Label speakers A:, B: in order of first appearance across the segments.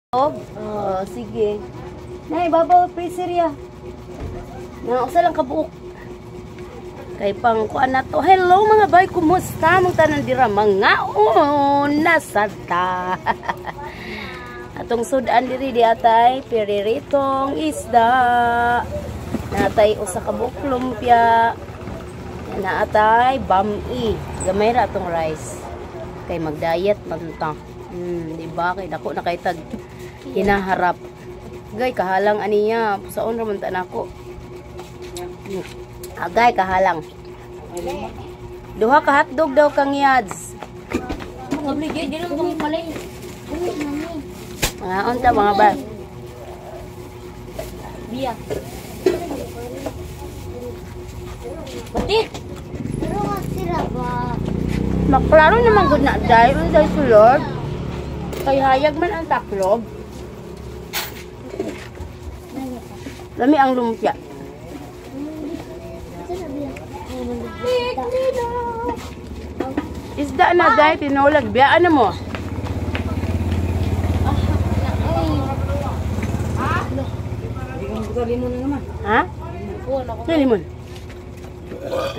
A: Oh, sige. Nay, babaw freezer ya. Na usa lang kabuok. Kay pang kuan na to. Hello mga bay, kumusta mong tanan dira mga nasata. Atong sudan diri di atay piriritong isda. Natay usa ka buok lumpia. Naatay bami. Gamay ra atong rice. Kay mag-diet man ta. Di ba kay dako na kay tag hinaharap. Gay kahalang aniya saon ra man ta nako. Agay kahalang. Duha ka hotdog daw kang yads.
B: Obligay dili ko malay.
A: Mga unta mga ba.
B: Biya. Batik.
C: Pero masira ba?
A: Maklaro naman gud na dahil sulod. Kay hayag man ang taklob. Lami ang lumpia. Isda na dahil tinulag. Biyaan na mo.
B: Limon na naman.
A: Ha?
B: Kuha na ko.
A: Ano limon?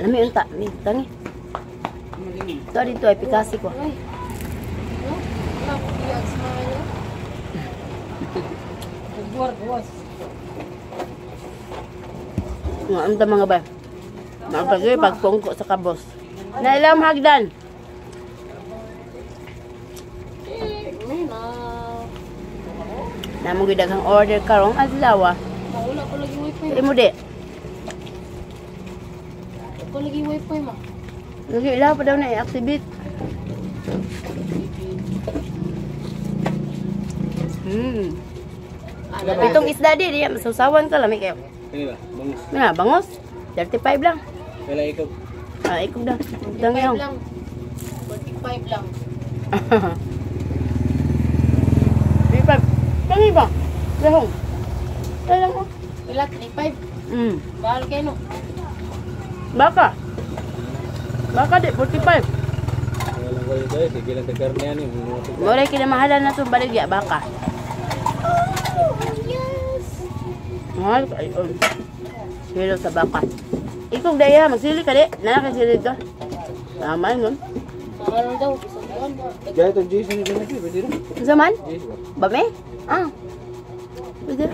A: Lami unta. Tangi. Ito dito ay pikasi ko. Mga unta mga ba? Mapagay pagpungko sa kabos. Nailam hagdan. Namang gidaghang order karong adlaw.
B: Wala ko lagi wifi.
A: Imo di.
B: Ko lagi wifi ma.
A: Lagi ila pa daw na i-activate. Itong isda di diya masusawan ka lami kayo.
D: Ini ba? Bangus.
A: Na, bangos. 35 lang.
D: Kala ikaw.
A: Ikaw daw. Dangyong.
B: 45 lang.
A: 35. Tangi ba? Lahong. Talang mo.
B: Pila 35. Bahal kayo no.
A: Baka. Baka di 45.
D: Walang ko ito eh. Sige lang tagarni yan eh.
A: Mulai kinamahalan na itong baligya. Baka. Mahal ka. Silo sa baka. Ikaw daya. Magsili ka di. Nanakasili ka. Tama yun.
B: Mahal daw. Sabihan ba?
D: Kaya itong Jason ito na siya. Pwede rin.
A: Ang saman?
D: Jason ba?
A: Bame? Pwede.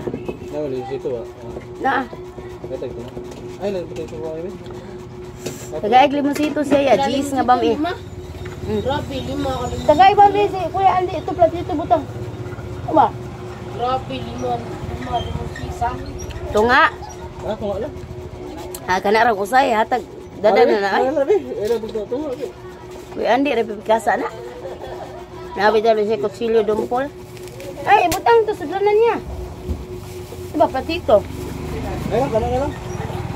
D: Nawala yung sito ba?
A: Naa.
D: Kaya ito na. Ay, nagpatay sa mga imin.
A: Tagaig limosito siya ya. Gis nga bame.
B: Grabe, 5 ka.
A: Tagaig ba si Kuya Andy. Ito platito butang. Uma.
B: Grabe, 5 sisa.
A: Ito nga.
D: Kung nga lang.
A: Kana rang usay. Hatag. Dadan na na ay.
D: Ay, labi. Ay, labi. Labi.
A: Kuya Andy. Repipikasa na. Nabi dalo siya kutsilyo dumpol. Ay, butang to. Sudlanan niya. Diba platito?
D: Ay, lang. Kana lang.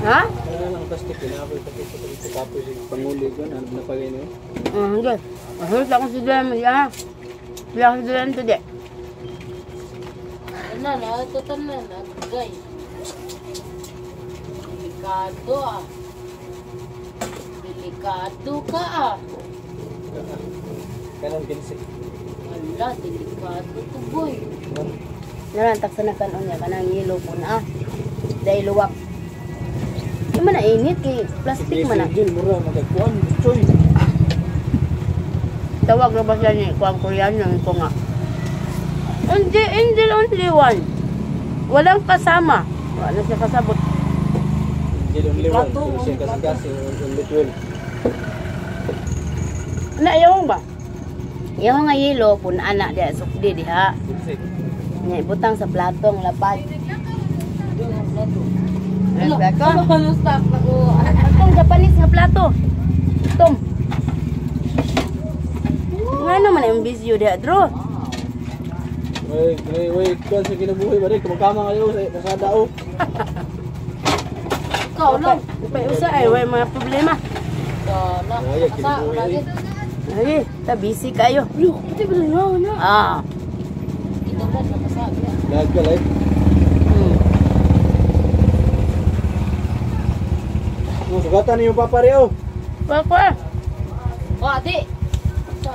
A: Ha?
D: Kana lang. Plastic. Pinapoy. Tapos yung panguli ko. Napagay niyo.
A: Hanggang. Mahulog akong sudlanan mo diya ha. Bila akong sudlanan to di.
B: Ano na, ito na. Gay. Delikado ah. Delikado ka ah.
D: Kanan kinsik.
B: Wala, delikado to boy.
A: Narantak sa nakanon niya. Kanang yelo po na. Dahil luwak. Di man na init kay plastic man na.
D: Jin, mura. Magagkuhan. Choy.
A: Tawag na ba siya ni Kuang Korean yung ko nga. Angel only one. Walang kasama. Wala siya kasabot.
D: Jin, only one. Siya kasi only 12.
A: Na ayaw ba? Ayaw nga yelo po na anak dia sukdi diha.
D: Kinsik.
A: Nya ibutang sa platong lapad. Ano plato?
B: Ano stock na ko?
A: Atong Japanese nga plato. Tom. Nga naman yung bisyo diha, Dro.
D: Wait, kuhan sa kinabuhi ba rin? Kumakama kayo sa nasada o.
B: Ikaw lang.
A: Upay usa ay way mga problema.
B: Dala.
D: Ay, kinabuhi.
A: Ay, ta busy kayo.
B: Ito ba na? Ito ba nakasabi?
D: Lag ka live. Sugatan niyo papa Rio.
A: Papa.
B: Wa di.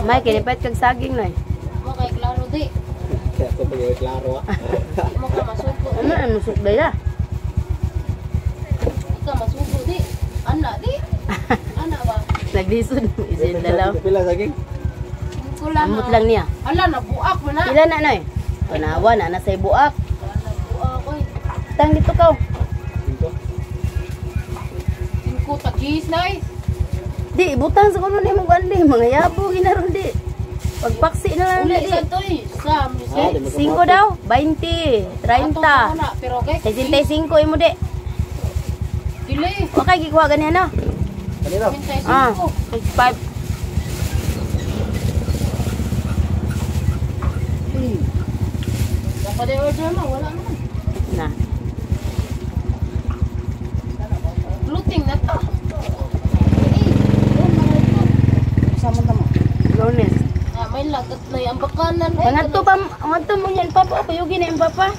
A: May kinipet kag saging na eh.
B: Wa kay klaro di.
D: Kaya ito pag klaro ah.
B: Di mo ka masuko.
A: Ano ang musok daya?
B: Di ka masuko di. Anak di. Anak ba?
A: Naglisod. Isin dalaw.
D: Pila saging?
B: Kulang
A: Amot lang niya.
B: Ala, nabuak mo na.
A: Pila na noy? Panawa na nasa buak.
B: Nabuak ko eh.
A: Tang dito ka.
D: Cinco.
B: 5 tagis na eh.
A: Di butang sa kuno nimo gandi mga yabo ginaron di. Pagpaksi na lang
B: Uli
A: di.
B: sa to eh. Sam, you
D: Ah,
B: say.
D: di
A: 5 daw, 20, 30.
B: Pero okay.
A: 65 imo di.
B: Dili.
A: Okay gikuha ganyan na.
D: Kanino?
B: 25.
A: Ah, 65.
B: Dapat yung order mo, wala naman.
A: Na.
B: Luting na to.
A: Lunes.
B: May lagat na yung bakanan.
A: Pangadto mo yan papa, kuyugi na yung papa.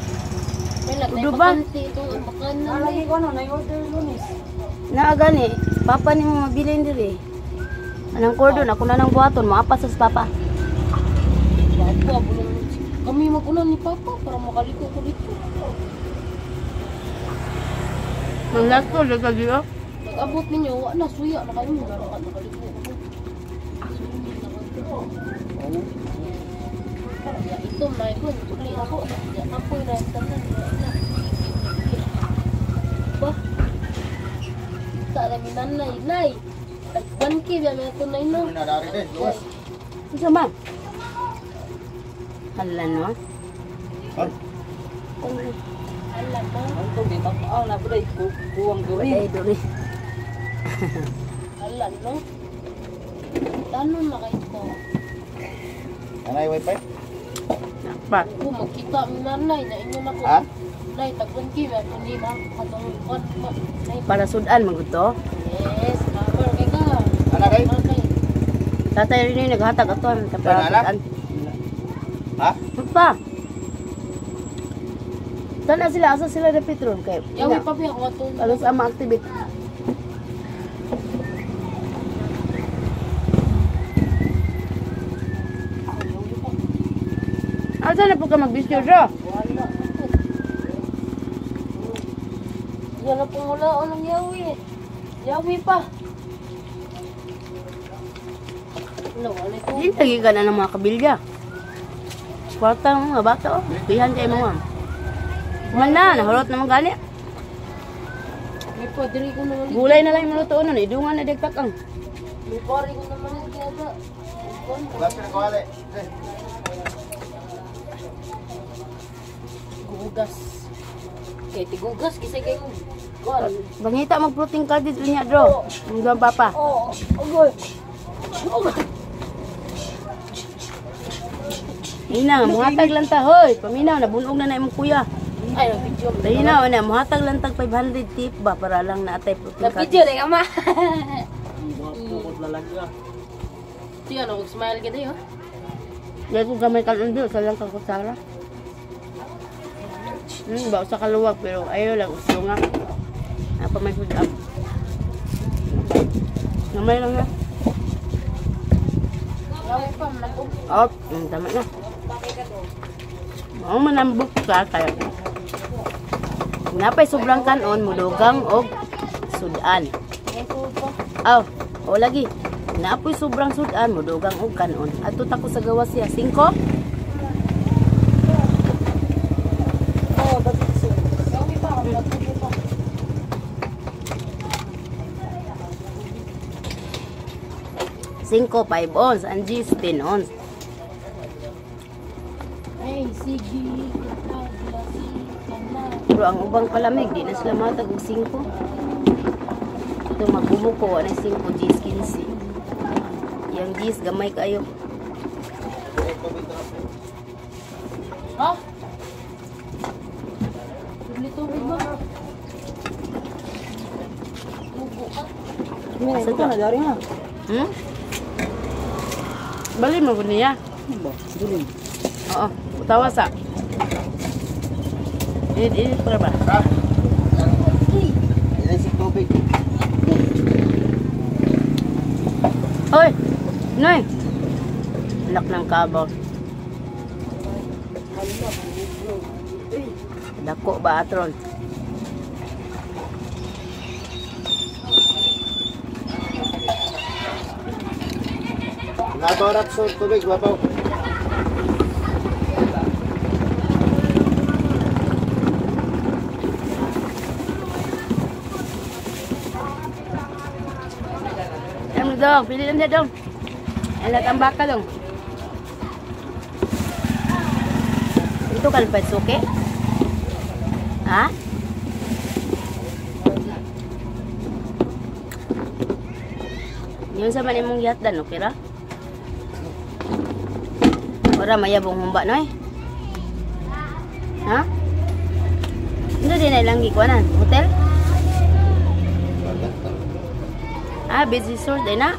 B: May lagat na
A: Udo
B: yung
A: ba?
B: bakanti itong ang bakanan. Lagi ko na order lunes.
A: Naa gani, papa ni mo mabilin diri. Anang cordon ako na nang buhaton, maapas sa papa.
B: Papa, bulong. Kami magunan ni Papa para makaliko ko dito.
A: Ang lasto lagi diyo.
B: Pag-abot ninyo, wala suya na kayo. Nakaliko ko. Ito, may ko. Tuli ako. Apoy na yung tanan. Ba? Sa alamin nanay. Nay! Tagbanki, biya may ito na ino.
A: Isa man. Hala no.
B: Alam mo.
A: Ay duri.
B: Alam, no? Tanong na kayo ko.
D: Anay wifi?
A: Pa.
B: Kung magkita ang nanay na inyo na ko.
D: Ha?
B: Nay, tagbanki, biya ito ni ma. Katulungan mo. Nay,
A: Para sudan man gud to.
B: yes, number kay ka.
D: Anak kay?
B: Okay.
A: Tatay rin yung naghatag aton
D: Anak?
A: kapag
D: Ha?
A: pa. Sana sila asa sila na Petron kay.
B: Yawi pa biya ko ato.
A: Alos ama activate. Asa na po ka mag-video bro?
B: Wala. Yan na po mula o ng yawi. Yawi pa. Wala, wala ko.
A: Hindi lagi ka na ng mga kabilya. Kwarta ng mga bata oh. Pihan kayo mga. Man na, nahulot naman gani.
B: May padri ko naman.
A: Gulay na lang yung maluto nun. Idungan na dagtak ang.
B: May pari ko naman yung kaya.
D: Pinakawali.
B: Gugas. Kaya tigugas, kisay kayo. Kuan.
A: Bangita mag-protein card dito niya, bro. Ang doon papa.
B: Oh, ogoy. Ogoy.
A: Ina, muhatag lang ta, hoy. Paminaw, nabunog na na imong kuya.
B: Ay, video.
A: Dahil na, muhatag lang tag 500 tip ba para lang naatay protein card.
B: Na-video na kama.
D: Pukot lalaki ah.
B: Siya, nag-smile ka tayo.
A: Dahil kung gamay kanon doon, sa lang kakutsara. Ba sa kaluwag, pero ayaw lang, gusto nga. Apa may food up. Gamay lang na.
B: Yawi pa, nag-um.
A: Oh, tama na. Ang manambok ka, kaya. Napay sobrang kanon, mudugang o sudan. Aw, o lagi. Napoy sobrang sudan, mudugang o kanon. Ato tako sa gawas siya, 5?
B: Oh, bagay. Yawi pa, nag-um pa.
A: 5, 5 ons, ang G's 10 ons.
B: Ay, sige.
A: Pero ang ubang palamig, di na sila matag og 5. Ito magbumuko, ano 5 G's 15. Yang G's gamay kayo.
B: Ha? Tubig ba? Tubo ka?
A: Asa to? Bali mo niya. Oo, utawa sa. Ini para ba?
D: Ini si tubig.
A: Hoy, Noy. Lak ng kabaw. Dako ba atron?
D: Babaw rap sa tubig, babaw.
A: Ano dong? Pili lang dia dong. Enak ang baka dong. Itu kan pesuke? Ha? Yung sa man imong gihatdan, okay ra? Ora mayabong humba no eh. Ha? Hindi din na ilang gikuanan? Hotel? Ah, busy resort din na?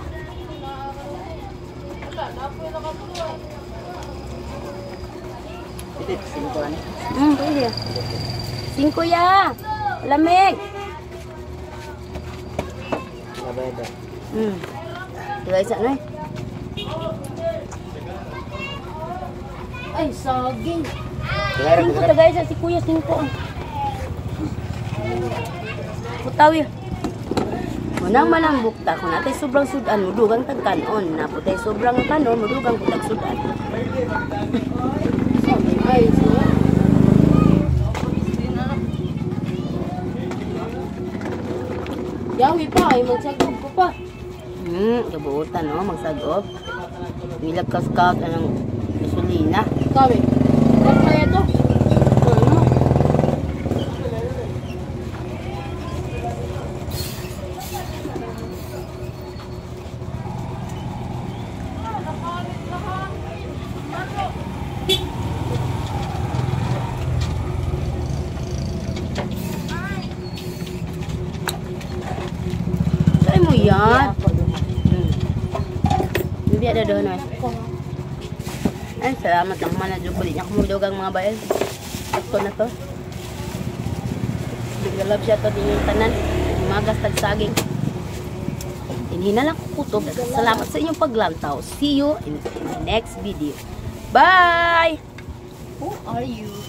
D: Pitit, sinukuhan.
A: Pwede. 5 ya. Lamig.
D: Labay ba?
A: Diba isa no eh?
B: Ay, saging.
A: 5 tagay sa si Kuya 5. Putawi. Munang manang bukta kung natay sobrang sudan mudugang tagkanon. Naputay sobrang kanon mudugang butag sudan.
B: Ay, siya. Yawi pa, ay magsagog ko pa.
A: Kabuutan no, magsagop. Milag kaskag anong gasolina.
B: Kami. Ba't kaya to?
A: Saan mo yan? Hindi ada doon ay. Ay, salamat lang man na dyan. Niya kumudugang mga bayan. Ito na to. Bigalab siya to din yung tanan. Magas tagsaging. Inhina lang kukutob. Salamat sa inyong paglantaw. See you in the next video. Bye!
B: Who are you?